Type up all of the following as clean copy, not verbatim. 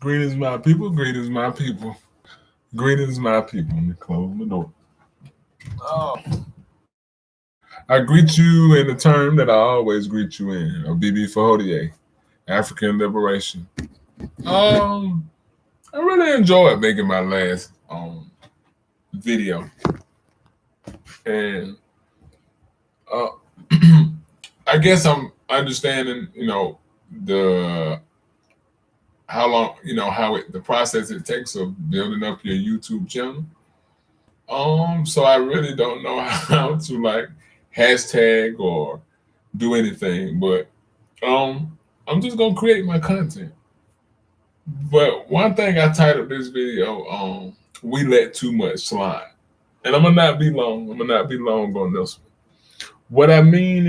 Greetings, my people. Greetings, my people. Greetings, my people. Let me close the door. Oh. I greet you in the term that I always greet you in, or BB Fahodier, African Liberation. I really enjoyed making my last video, and uh, I guess I'm understanding, the how long, the process it takes of building up your YouTube channel. So I really don't know how to like hashtag or do anything, but I'm just gonna create my content. But one thing I titled this video, we let too much slide. And I'm gonna not be long. I'm gonna not be long on this one. What I mean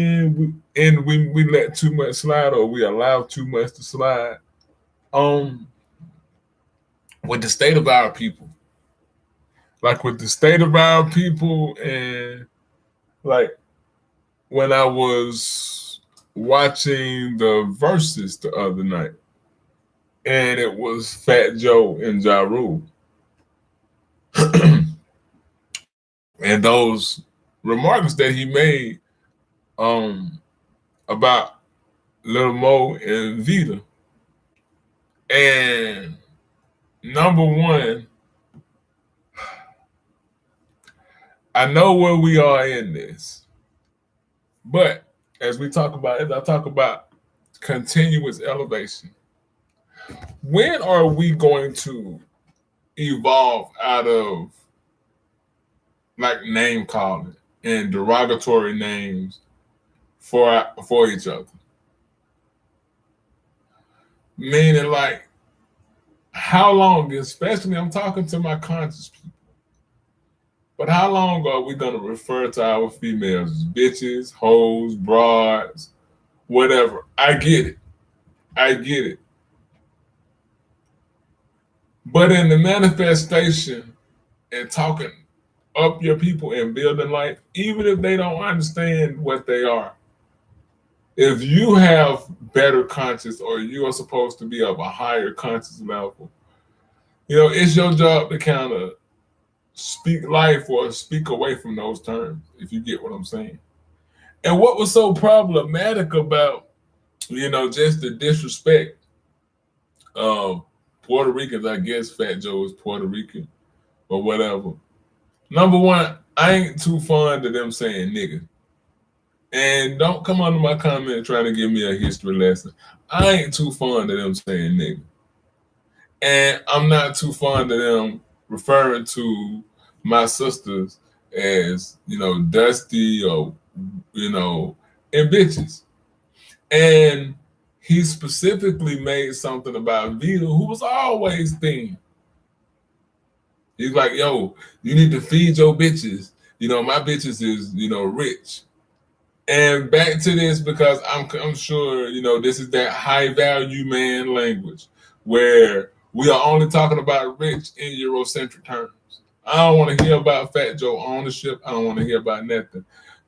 is we let too much slide or we allow too much to slide. Um with the state of our people. Like with the state of our people and like when I was watching the verses the other night, and it was Fat Joe and Ja Rule. And those remarks that he made about Lil Mo and Vita. And number one, I know where we are in this, but as I talk about continuous elevation, when are we going to evolve out of like name calling and derogatory names for each other? Meaning, like, how long, especially I'm talking to my conscious people, but how long are we going to refer to our females as bitches, hoes, broads, whatever? I get it. I get it. But in the manifestation and talking up your people and building life, even if they don't understand what they are, if you have better conscious or you are supposed to be of a higher conscious level, it's your job to kind of speak life or speak away from those terms, if you get what I'm saying. And what was so problematic about, just the disrespect of Puerto Ricans, I guess Fat Joe is Puerto Rican or whatever. Number one, I ain't too fond of them saying nigga. And don't come under my comment trying to give me a history lesson. I ain't too fond of them saying nigga. And I'm not too fond of them referring to my sisters as, Dusty or, and bitches. And he specifically made something about Vita, who was always thin. He's like, yo, you need to feed your bitches. My bitches is, rich. And back to this because I'm sure, this is that high value man language where we are only talking about rich in Eurocentric terms. I don't want to hear about Fat Joe ownership. I don't want to hear about nothing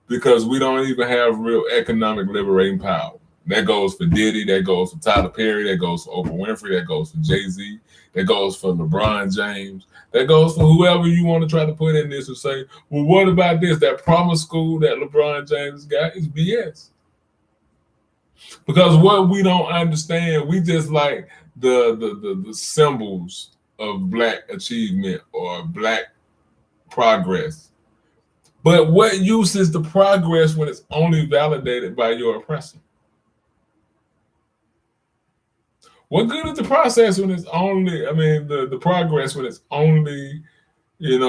because we don't even have real economic liberating power. That goes for Diddy, that goes for Tyler Perry, that goes for Oprah Winfrey, that goes for Jay-Z, that goes for LeBron James, that goes for whoever you want to try to put in this and say, well, what about this? That promise school that LeBron James got is BS. Because what we don't understand, we just like the symbols of black achievement or black progress. But what use is the progress when it's only validated by your oppressor? What good is the process when it's only, the progress when it's only, in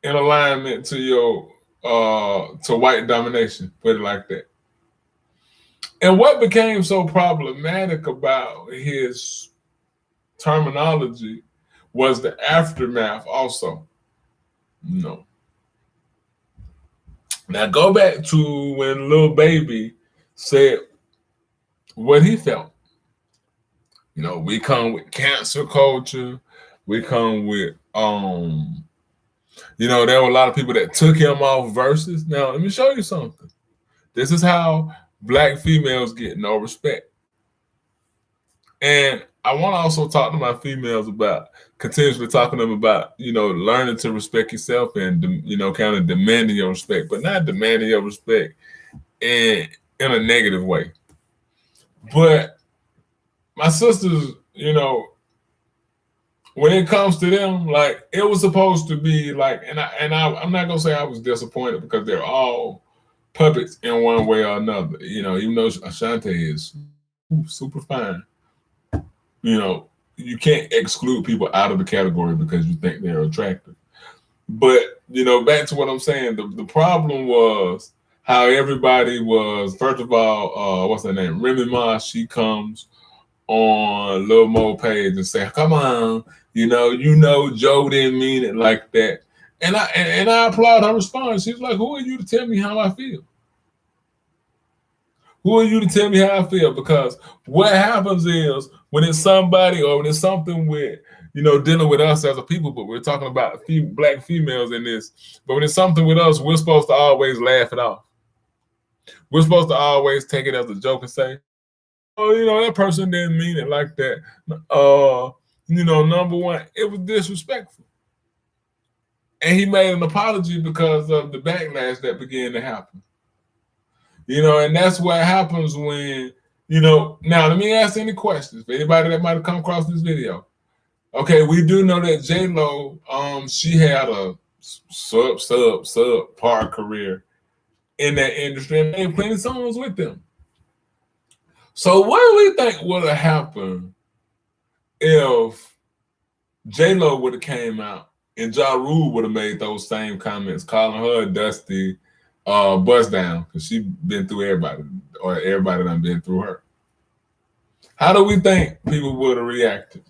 alignment to your, to white domination, put it like that. And what became so problematic about his terminology was the aftermath also. Now go back to when Lil Baby said what he felt. We come with cancer culture. We come with there were a lot of people that took him off verses. Now let me show you something. This is how black females get no respect. And I want to also talk to my females about continuously talking to them about, learning to respect yourself and, kind of demanding your respect, but not demanding your respect in a negative way. But my sisters, when it comes to them, like it was supposed to be like, I'm not gonna say I was disappointed because they're all puppets in one way or another. Even though Ashante is super fine, you can't exclude people out of the category because you think they're attractive. But back to what I'm saying, the problem was how everybody was. First of all, what's her name? Remy Ma. She comes on Lil Mo page and say, "Come on, Joe didn't mean it like that." And I applaud her response. She's like, "Who are you to tell me how I feel? Who are you to tell me how I feel?" Because what happens is when it's somebody or when it's something with dealing with us as a people, but we're talking about black females in this. But when it's something with us, we're supposed to always laugh it off. We're supposed to always take it as a joke and say, "Oh, that person didn't mean it like that." Number one, it was disrespectful. And he made an apology because of the backlash that began to happen. And that's what happens when, now let me ask any questions for anybody that might have come across this video. Okay, we do know that J-Lo, she had a subpar career in that industry and made plenty of songs with them. So what do we think would have happened if J-Lo would have came out and Ja Rule would have made those same comments, calling her a dusty bust down because she been through everybody, or everybody done been through her? How do we think people would have reacted?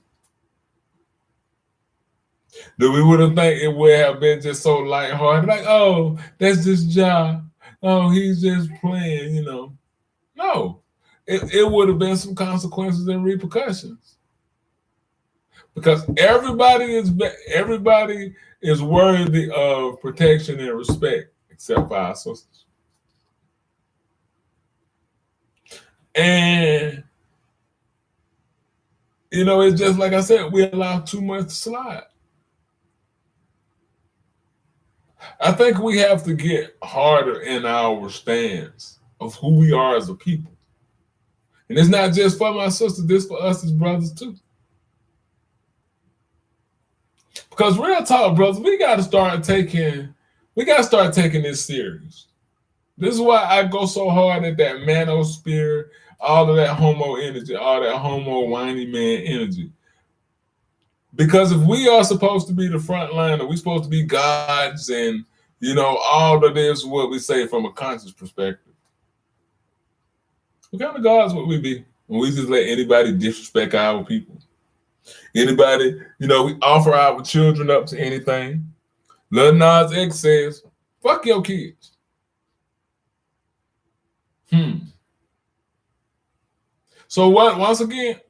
Do we would have think it would have been just so lighthearted, like, "Oh, that's just Ja. Oh, he's just playing," No, it would have been some consequences and repercussions. Because everybody is worthy of protection and respect, except for our sisters. And it's just like I said, we allow too much to slide. I think we have to get harder in our stance of who we are as a people. And it's not just for my sisters, this for us as brothers too. Because real talk, brothers, we gotta start taking this serious. This is why I go so hard at that manosphere, all of that homo energy, all that homo whiny man energy. Because if we are supposed to be the front line, or we're supposed to be gods and all of this, what we say from a conscious perspective, what kind of gods would we be when we just let anybody disrespect our people? Anybody, we offer our children up to anything. Lil Nas X says, "Fuck your kids." So what? Once again,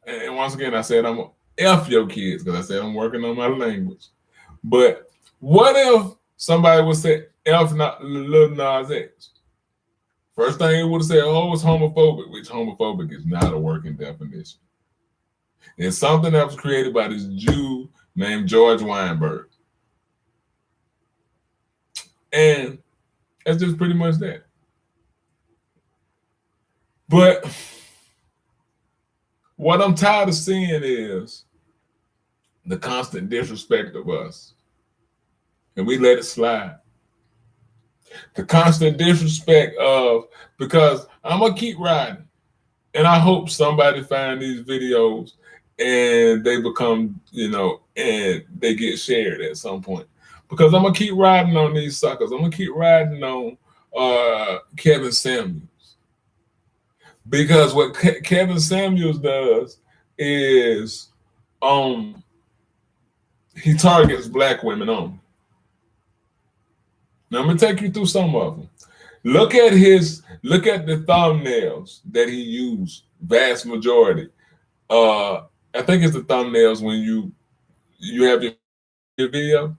I said I'm gonna F your kids because I said I'm working on my language. But what if somebody would say F Lil Nas X? First thing it would have said, "Oh, it's homophobic," which homophobic is not a working definition. It's something that was created by this Jew named George Weinberg. And that's just pretty much that. But what I'm tired of seeing is the constant disrespect of us. And we let it slide. The constant disrespect of, because I'm going to keep riding. And I hope somebody find these videos and they become, and they get shared at some point. Because I'm going to keep riding on these suckers. I'm going to keep riding on Kevin Samuels. Because what Kevin Samuels does is he targets black women only. Now I'm gonna take you through some of them. Look at the thumbnails that he used. Vast majority. I think it's the thumbnails when you have your video.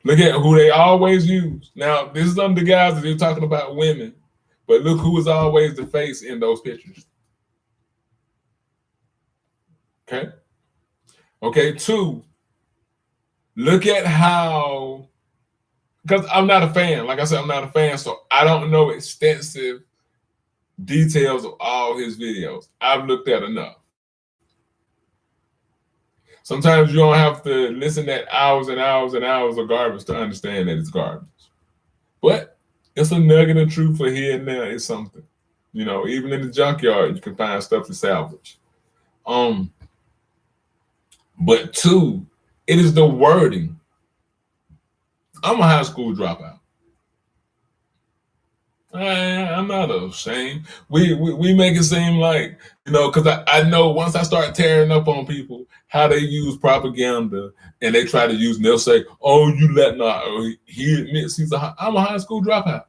Look at who they always use. Now this is under the guys that they're talking about women, but look who is always the face in those pictures. Okay. Okay. Two, look at how, because I'm not a fan. Like I said, I'm not a fan, so I don't know extensive details of all his videos. I've looked at enough. Sometimes you don't have to listen to hours and hours and hours of garbage to understand that it's garbage. But it's a nugget of truth for here and there. It's something. You know, even in the junkyard, you can find stuff to salvage. But two, it is the wording. I'm a high school dropout. I'm not ashamed. We make it seem like, you know, because I know once I start tearing up on people how they use propaganda and they try to use, and they'll say, "Oh, you let not." He admits I'm a high school dropout.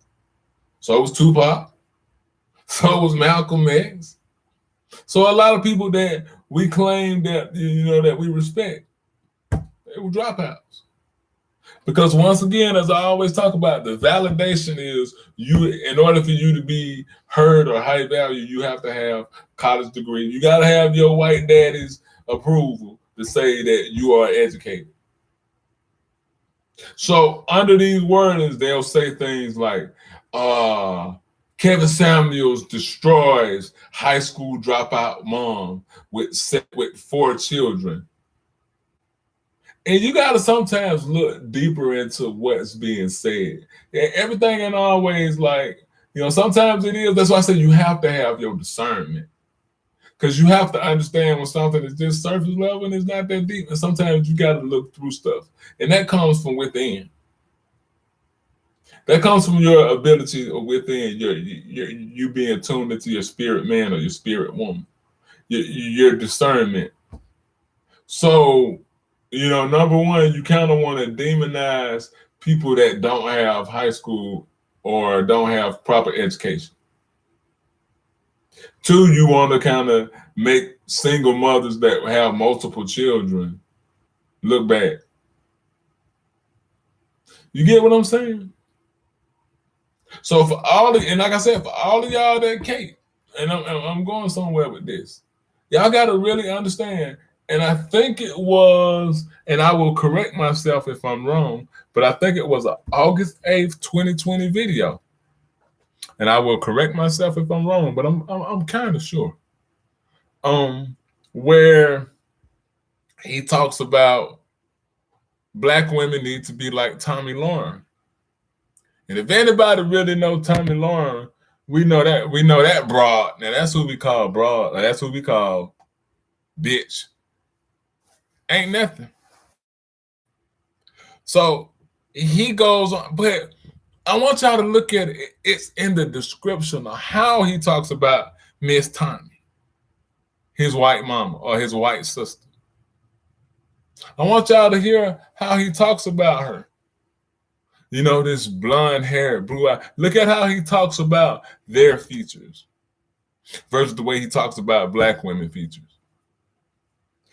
So was Tupac. So was Malcolm X. So a lot of people that we claim that, you know, that we respect, they were dropouts. Because once again, as I always talk about, the validation is you, in order for you to be heard or high value, you have to have college degree. You got to have your white daddy's approval to say that you are educated. So under these wordings, they'll say things like, Kevin Samuels destroys high school dropout mom with 4 children. And you got to sometimes look deeper into what's being said. Everything ain't always like, you know, sometimes it is. That's why I say you have to have your discernment. Because you have to understand when something is just surface level and it's not that deep. And sometimes you got to look through stuff. And that comes from within. That comes from your ability within, you being tuned into your spirit man or your spirit woman, your discernment. So, you know, number one, you kind of want to demonize people that don't have high school or don't have proper education. Two, you want to kind of make single mothers that have multiple children look bad. You get what I'm saying? So for all of, and like I said, for all of y'all that Kate, and I'm going somewhere with this, y'all got to really understand. And I think it was, and I will correct myself if I'm wrong, but I think it was an August 8th, 2020 video. And I will correct myself if I'm wrong, but I'm kind of sure. Where he talks about black women need to be like Tommy Lauren. And if anybody really know Tommy Lauren, we know that broad. Now that's who we call broad. That's who we call bitch. Ain't nothing. So he goes on, but I want y'all to look at it. It's in the description of how he talks about Miss Tommy, his white mama or his white sister. I want y'all to hear how he talks about her. You know, this blonde hair, blue eye. Look at how he talks about their features versus the way he talks about black women features.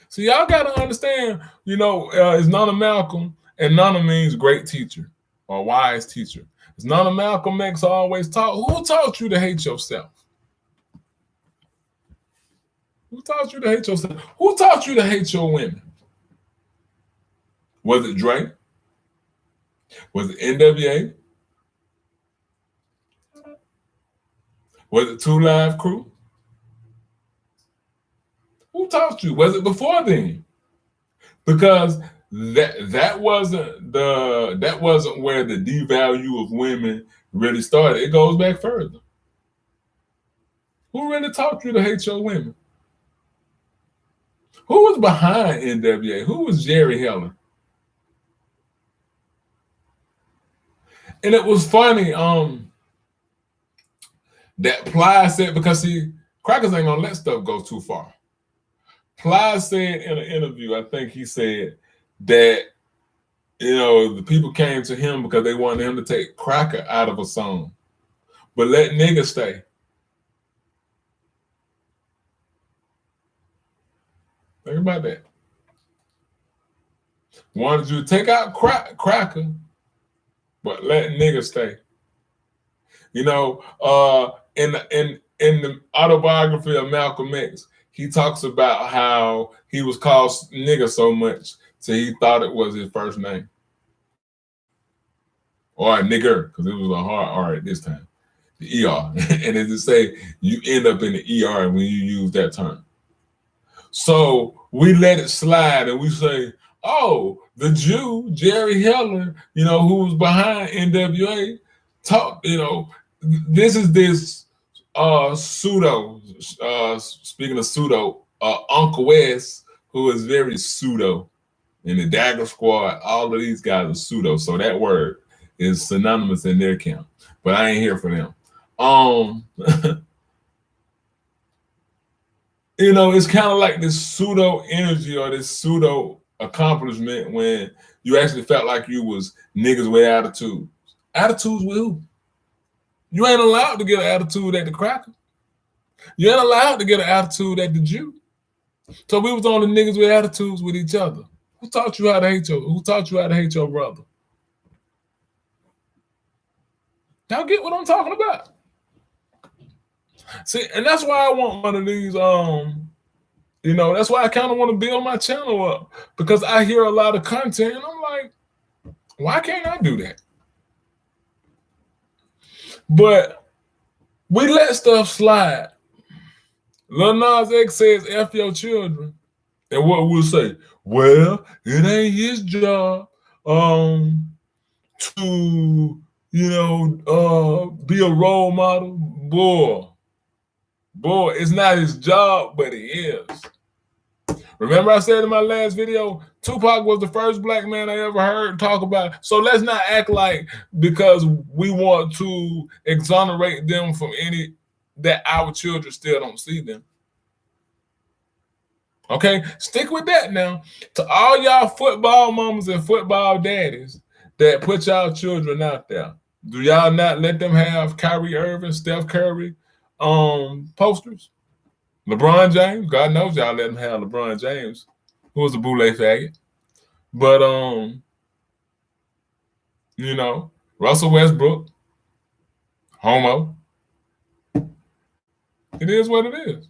So y'all got to understand, you know, it's Nana Malcolm, and Nana means great teacher or wise teacher. It's Nana Malcolm X always taught. Who taught you to hate yourself? Who taught you to hate yourself? Who taught you to hate your women? Was it Dre? Was it NWA? Was it 2 Live Crew? Who taught you? Was it before then? Because that wasn't where the devalue of women really started. It goes back further. Who really taught you to hate your women? Who was behind NWA? Who was Jerry Heller? And it was funny, that Ply said, because see, crackers ain't gonna let stuff go too far. Ply said in an interview, I think he said that, you know, the people came to him because they wanted him to take cracker out of a song, but let nigga stay. Think about that. Wanted you to take out cracker, but let nigga stay. You know, in the autobiography of Malcolm X, he talks about how he was called nigga so much so he thought it was his first name. Or a nigger, because it was a hard R at this time. The ER. And as it say, you end up in the ER when you use that term. So we let it slide and we say, oh, the Jew, Jerry Heller, who was behind NWA, this is this pseudo, speaking of pseudo, Uncle West, who is very pseudo. In the Dagger Squad, all of these guys are pseudo. So that word is synonymous in their camp. But I ain't here for them. It's kind of like this pseudo energy or this pseudo accomplishment when you actually felt like you was niggas with attitudes. Attitudes with who? You ain't allowed to get an attitude at the cracker. You ain't allowed to get an attitude at the Jew. So we was on the niggas with attitudes with each other. Who taught you how to hate your brother? Y'all get what I'm talking about? See, and that's why I want one of these, that's why I kind of want to build my channel up, because I hear a lot of content and I'm like, why can't I do that? But we let stuff slide. Lil Nas X says, F your children. And what we'll say, well, it ain't his job to, be a role model. Boy, it's not his job, but it is. Remember I said in my last video, Tupac was the first black man I ever heard talk about. So let's not act like because we want to exonerate them from any, that our children still don't see them. Okay, stick with that now. To all y'all football mamas and football daddies that put y'all children out there, do y'all not let them have Kyrie Irving, Steph Curry posters? LeBron James, God knows y'all let them have LeBron James, who was a boule faggot. But Russell Westbrook, homo. It is what it is.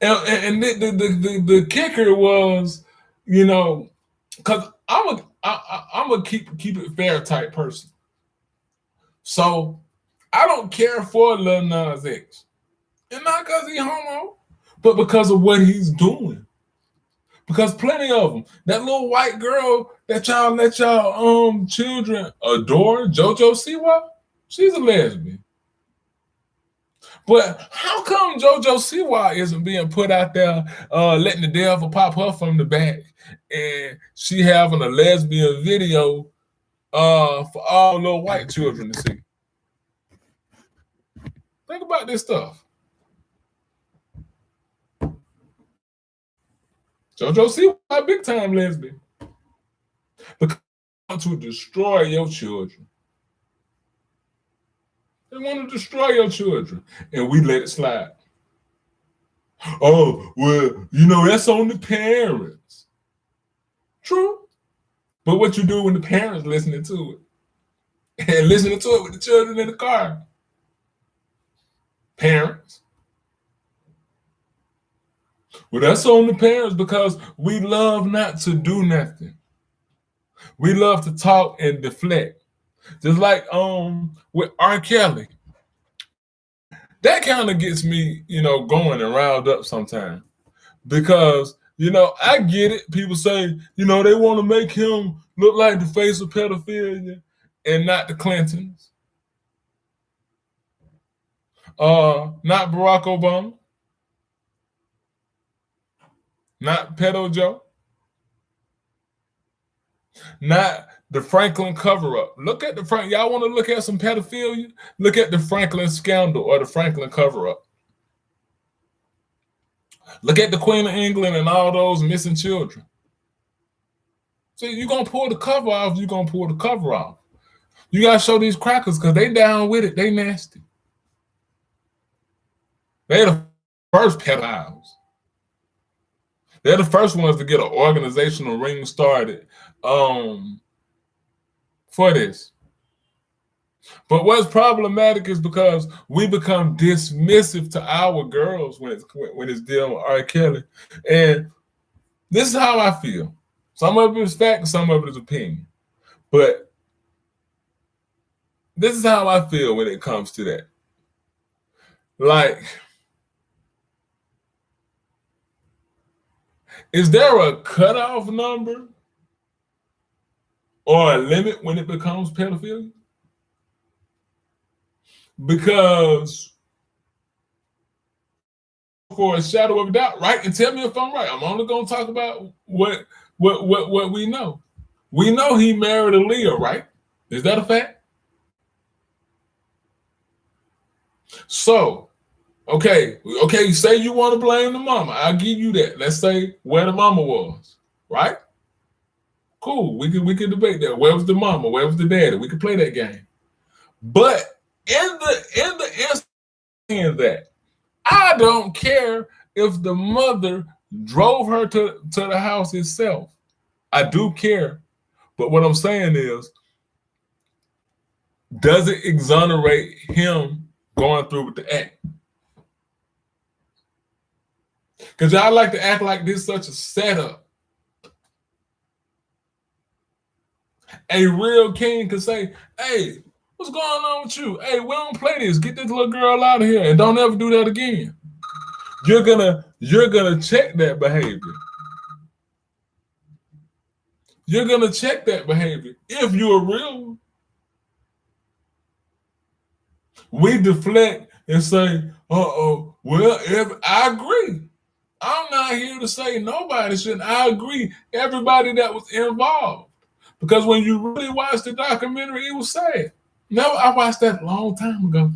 And the kicker was, because I'm a keep it fair type person. So I don't care for Lil Nas X. And not because he's homo, but because of what he's doing. Because plenty of them, that little white girl that y'all let y'all children adore, JoJo Siwa, she's a lesbian. But how come JoJo Siwa isn't being put out there letting the devil pop her from the back and she having a lesbian video for all little white children to see? Think about this stuff. JoJo Siwa, big time lesbian. Because they want to destroy your children. They want to destroy your children. And we let it slide. Oh, well, that's on the parents. True. But what you do when the parents listening to it? And listening to it with the children in the car? Parents. Well, that's on the parents because we love not to do nothing. We love to talk and deflect. Just like with R. Kelly. That kind of gets me, going and riled up sometimes. Because, I get it. People say, they want to make him look like the face of pedophilia and not the Clintons. Not Barack Obama. Not Pedo Joe. Not the Franklin cover-up. Look at the y'all want to look at some pedophilia? Look at the Franklin scandal or the Franklin cover-up. Look at the Queen of England and all those missing children. See, you're going to pull the cover off, you're going to pull the cover off. You got to show these crackers because they down with it. They nasty. They're the first pedophiles. They're the first ones to get an organizational ring started for this. But what's problematic is because we become dismissive to our girls when it's dealing with R. Kelly. And this is how I feel. Some of it is fact, some of it is opinion. But this is how I feel when it comes to that. Like, is there a cutoff number or a limit when it becomes pedophilia? Because for a shadow of a doubt, right? And tell me if I'm right. I'm only gonna talk about what we know. We know he married Aaliyah, right? Is that a fact? So, okay, say you want to blame the mama. I'll give you that. Let's say where the mama was, right? Cool. We can debate that. Where was the mama? Where was the daddy? We can play that game. But in the instance that I don't care if the mother drove her to the house itself. I do care. But what I'm saying is, does it exonerate him going through with the act? Because y'all like to act like this is such a setup. A real king could say, hey, what's going on with you? Hey, we don't play this. Get this little girl out of here and don't ever do that again. You're gonna check that behavior. You're gonna check that behavior if you're real. We deflect and say, well, I agree. I'm not here to say nobody shouldn't. I agree. Everybody that was involved. Because when you really watch the documentary, it was sad. No, I watched that a long time ago.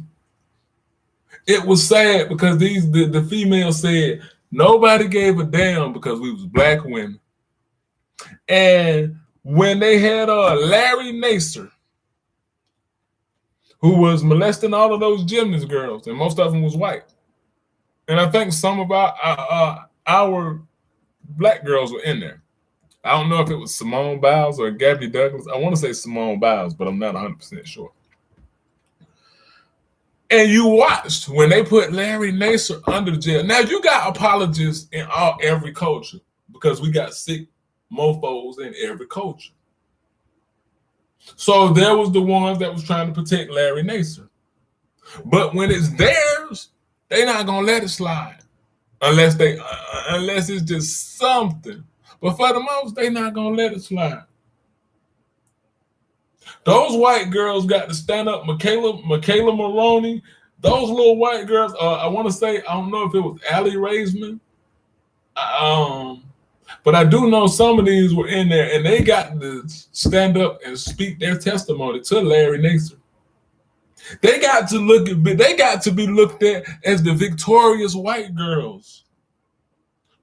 It was sad because the female said nobody gave a damn because we was black women. And when they had Larry Nassar, who was molesting all of those gymnast girls, and most of them was white. And I think some of our black girls were in there. I don't know if it was Simone Biles or Gabby Douglas. I want to say Simone Biles, but I'm not 100% sure. And you watched when they put Larry Nassar under the jail. Now, you got apologists in every culture because we got sick mofos in every culture. So there was the ones that was trying to protect Larry Nassar. But when it's theirs, they're not going to let it slide unless it's just something. But for the most, they're not going to let it slide. Those white girls got to stand up. Michaela Maroney, those little white girls, I want to say, I don't know if it was Allie Raisman. But I do know some of these were in there, and they got to stand up and speak their testimony to Larry Nassar. They got to be looked at as the victorious white girls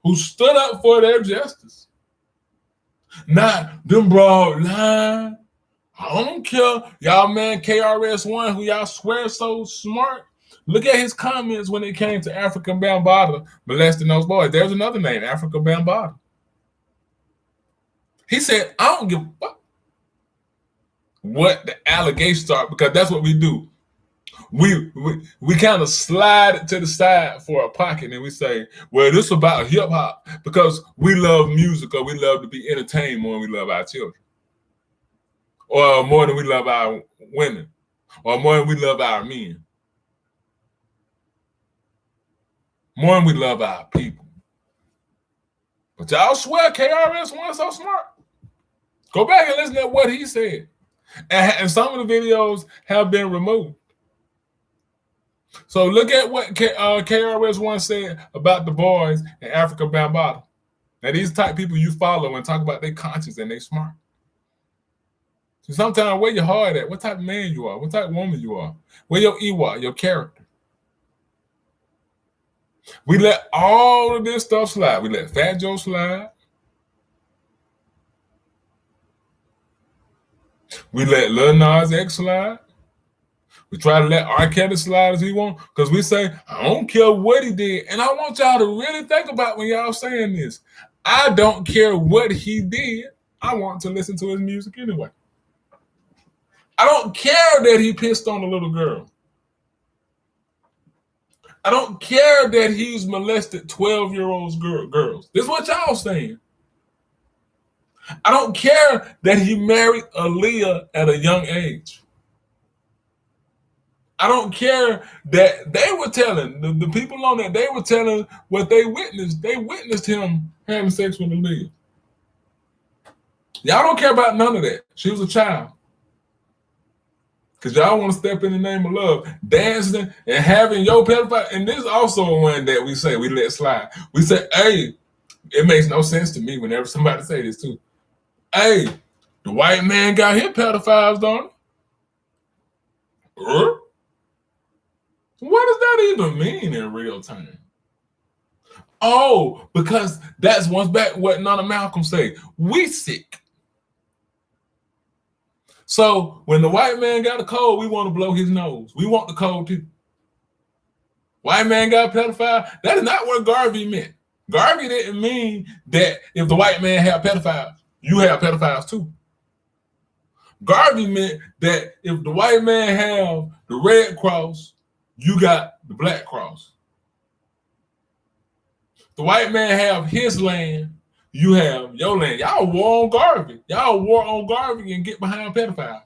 who stood up for their justice. Not them broad line. I don't care. Y'all man KRS-One, who y'all swear so smart. Look at his comments when it came to Afrika Bambaataa molesting those boys. There's another name, Afrika Bambaataa. He said, I don't give a fuck what the allegations are, because that's what we do. We kind of slide it to the side for a pocket and we say, well, this is about hip hop because we love music or we love to be entertained more than we love our children. Or more than we love our women. Or more than we love our men. More than we love our people. But y'all swear KRS-One so smart. Go back and listen to what he said. And some of the videos have been removed. So look at what KRS-One said about the boys in Afrika Bambaataa. Now these type of people you follow and talk about they conscious and they smart. So sometimes where your heart at, what type of man you are, what type of woman you are, where your Iwa, your character. We let all of this stuff slide. We let Fat Joe slide. We let Lil Nas X slide. We try to let R. Kelly slide as he want because we say, I don't care what he did. And I want y'all to really think about when y'all saying this. I don't care what he did. I want to listen to his music anyway. I don't care that he pissed on a little girl. I don't care that he's molested 12-year-old girls. This is what y'all saying. I don't care that he married Aaliyah at a young age. I don't care that they were telling, the people on that, they were telling what they witnessed. They witnessed him having sex with Aaliyah. Y'all don't care about none of that. She was a child. Because y'all want to step in the name of love, dancing and having your pedophile. And this is also one that we say we let slide. We say, hey, it makes no sense to me whenever somebody say this too. Hey, the white man got his pedophiles, don't he? What does that even mean in real time? Oh, because that's once back what Nana Malcolm said. We sick. So when the white man got a cold, we want to blow his nose. We want the cold too. White man got a pedophile. That is not what Garvey meant. Garvey didn't mean that if the white man had pedophiles, you have pedophiles too. Garvey meant that if the white man have the Red Cross, you got the Black Cross. The white man have his land, you have your land. Y'all war on Garvey. Y'all war on Garvey and get behind pedophiles.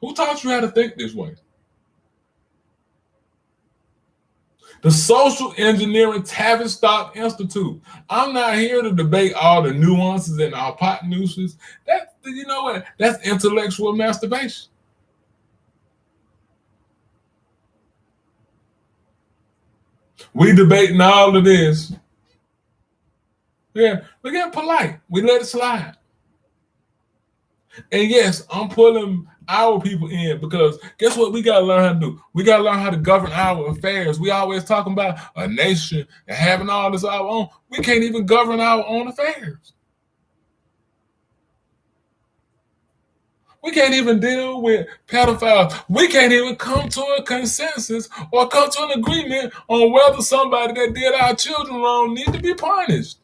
Who taught you how to think this way? The Social Engineering Tavistock Institute. I'm not here to debate all the nuances and hypotenuses. That, you know what? That's intellectual masturbation. We debating all of this. Yeah, we get polite. We let it slide. And yes, I'm pulling our people in because guess what we got to learn how to do? We got to learn how to govern our affairs. We always talking about a nation and having all this our own. We can't even govern our own affairs. We can't even deal with pedophiles. We can't even come to a consensus or come to an agreement on whether somebody that did our children wrong need to be punished.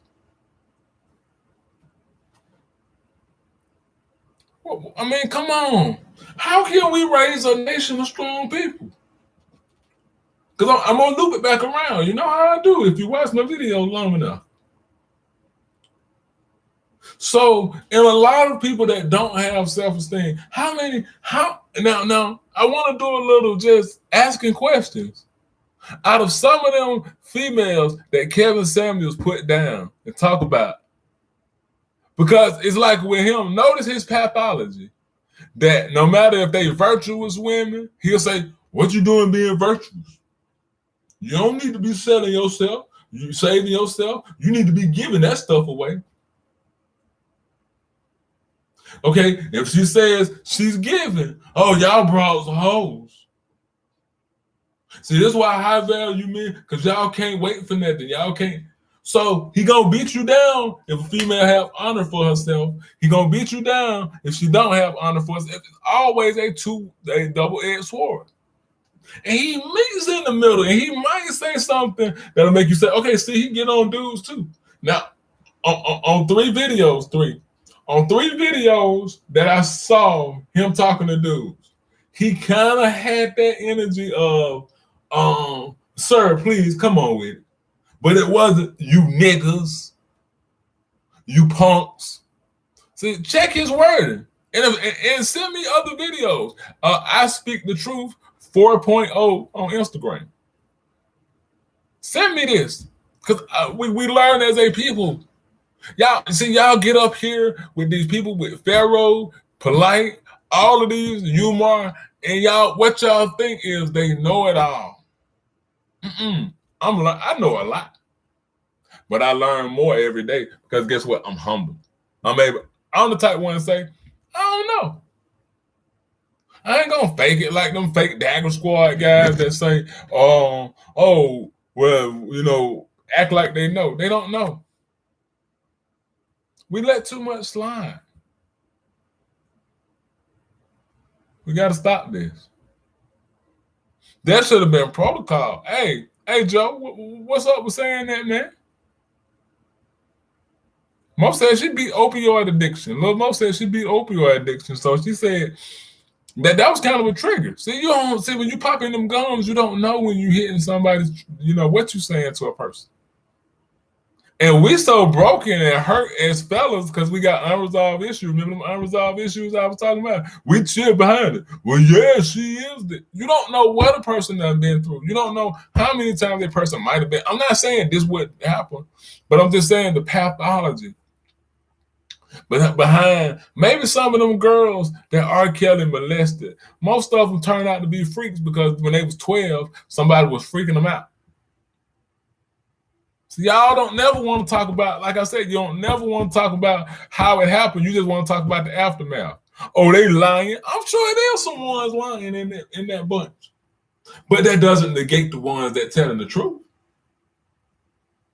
I mean, come on. How can we raise a nation of strong people? Because I'm going to loop it back around. You know how I do if you watch my videos long enough. So, in a lot of people that don't have self-esteem, now, I want to do a little just asking questions. Out of some of them females that Kevin Samuels put down and talk about, because it's like with him, notice his pathology, that no matter if they virtuous women, he'll say, what you doing being virtuous? You don't need to be selling yourself, you saving yourself, you need to be giving that stuff away. Okay, if she says she's giving, oh, y'all brought hoes. See, this is why high value men, because y'all can't wait for nothing. Y'all can't. So he gonna beat you down if a female have honor for herself. He gonna beat you down if she don't have honor for herself. It's always a double-edged sword. And he meets in the middle, and he might say something that'll make you say, okay, see, he get on dudes too. Now, on three videos that I saw him talking to dudes, he kind of had that energy of, sir, please come on with it. But it wasn't you niggas, you punks. See, check his wording and send me other videos. I Speak the Truth 4.0 on Instagram. Send me this because we learn as a people. Y'all get up here with these people with Pharaoh, Polite, all of these, Umar, and what y'all think is they know it all. I know a lot, but I learn more every day because guess what? I'm humble. I'm the type one to say, I don't know. I ain't gonna fake it like them fake Dagger Squad guys that say, well, act like they know. They don't know. We let too much slide. We got to stop this. That should have been protocol. Hey, Joe, what's up with saying that, man? Mo said she beat opioid addiction. Lil Mo said she beat opioid addiction. So she said that was kind of a trigger. See, you don't see when you pop in them gums, you don't know when you hitting somebody's, what you saying to a person. And we so broken and hurt as fellas because we got unresolved issues. Remember them unresolved issues I was talking about? We chill behind it. Well, yeah, she is. You don't know what a person has been through. You don't know how many times that person might have been. I'm not saying this would happen, but I'm just saying the pathology. But behind maybe some of them girls that R. Kelly molested, most of them turned out to be freaks because when they was 12, somebody was freaking them out. So y'all don't never want to talk about, like I said, you don't never want to talk about how it happened. You just want to talk about the aftermath. Oh, they lying. I'm sure there's some ones lying in that bunch. But that doesn't negate the ones that telling the truth.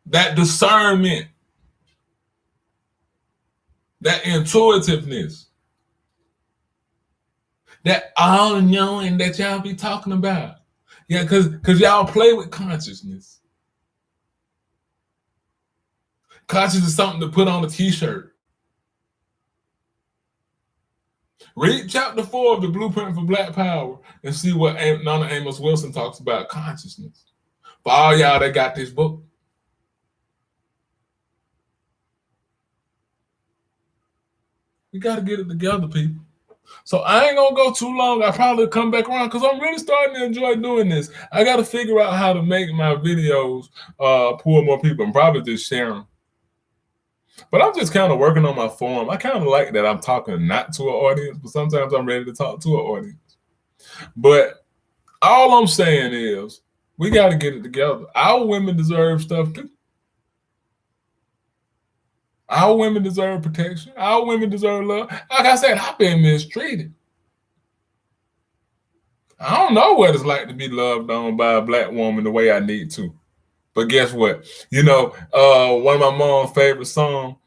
That discernment, that intuitiveness, that all knowing that y'all be talking about. Yeah, because y'all play with consciousness. Consciousness is something to put on a t-shirt. Read chapter 4 of the Blueprint for Black Power and see what Nana Amos Wilson talks about consciousness. For all y'all that got this book. We got to get it together, people. So I ain't gonna go too long. I probably come back around because I'm really starting to enjoy doing this. I got to figure out how to make my videos pull more people and probably just share them. But I'm just kind of working on my form. I kind of like that I'm talking not to an audience, but sometimes I'm ready to talk to an audience. But all I'm saying is we got to get it together. Our women deserve stuff too. Our women deserve protection. Our women deserve love. Like I said, I've been mistreated. I don't know what it's like to be loved on by a black woman the way I need to. But guess what? One of my mom's favorite songs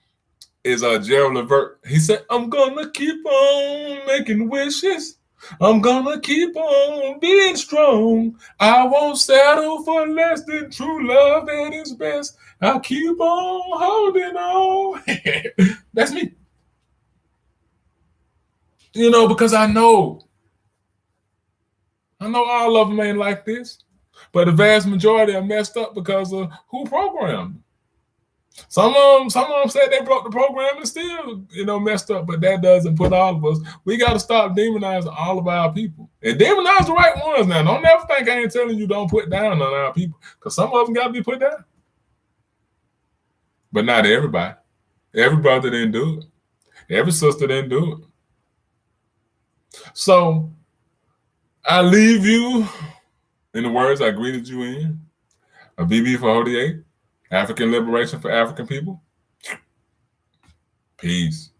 is Gerald Levert. He said, I'm gonna keep on making wishes. I'm gonna keep on being strong. I won't settle for less than true love at its best. I'll keep on holding on. That's me. Because I know all of them ain't like this. But the vast majority are messed up because of who programmed them. Some of them said they broke the program and still, messed up. But that doesn't put all of us. We got to stop demonizing all of our people and demonize the right ones. Now, don't ever think I ain't telling you don't put down on our people because some of them got to be put down. But not everybody. Every brother didn't do it. Every sister didn't do it. So I leave you in the words I greeted you in. A BB for ODA. African liberation for African people. Peace.